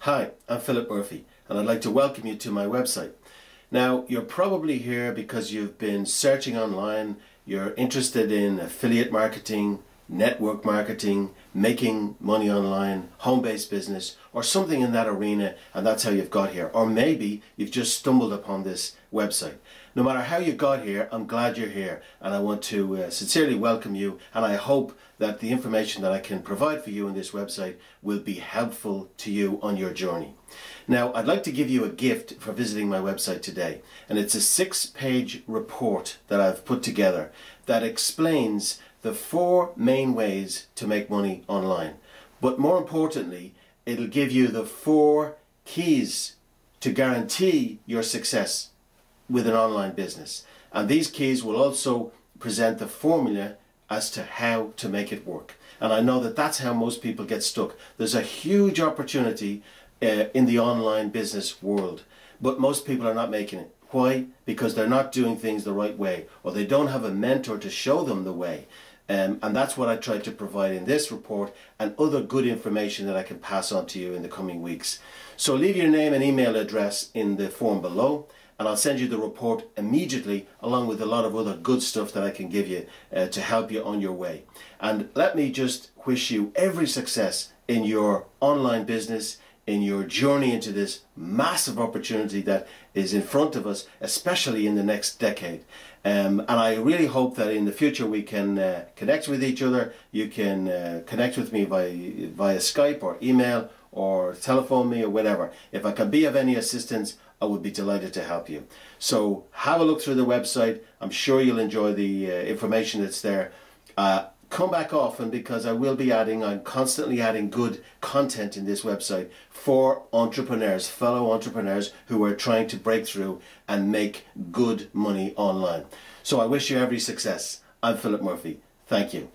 Hi, I'm Philip Murphy and I'd like to welcome you to my website. Now, you're probably here because you've been searching online, you're interested in affiliate marketing, network marketing, making money online, home-based business, or something in that arena, and that's how you've got here. Or maybe you've just stumbled upon this website. No matter how you got here, I'm glad you're here, and I want to sincerely welcome you, and I hope that the information that I can provide for you in this website will be helpful to you on your journey. Now, I'd like to give you a gift for visiting my website today, and it's a 6-page report that I've put together that explains the 4 main ways to make money online. But more importantly, it'll give you the 4 keys to guarantee your success with an online business. And these keys will also present the formula as to how to make it work. And I know that that's how most people get stuck. There's a huge opportunity in the online business world, but most people are not making it. Why? Because they're not doing things the right way, or they don't have a mentor to show them the way. And that's what I tried to provide in this report and other good information that I can pass on to you in the coming weeks. So leave your name and email address in the form below, and I'll send you the report immediately, along with a lot of other good stuff that I can give you to help you on your way. And let me just wish you every success in your online business, in your journey into this massive opportunity that is in front of us, especially in the next decade. And I really hope that in the future we can connect with each other. You can connect with me via Skype or email or telephone me or whatever. If I can be of any assistance, I would be delighted to help you. So have a look through the website. I'm sure you'll enjoy the information that's there. Come back often, because I'm constantly adding good content in this website for entrepreneurs, fellow entrepreneurs who are trying to break through and make good money online. So I wish you every success. I'm Philip Murphy. Thank you.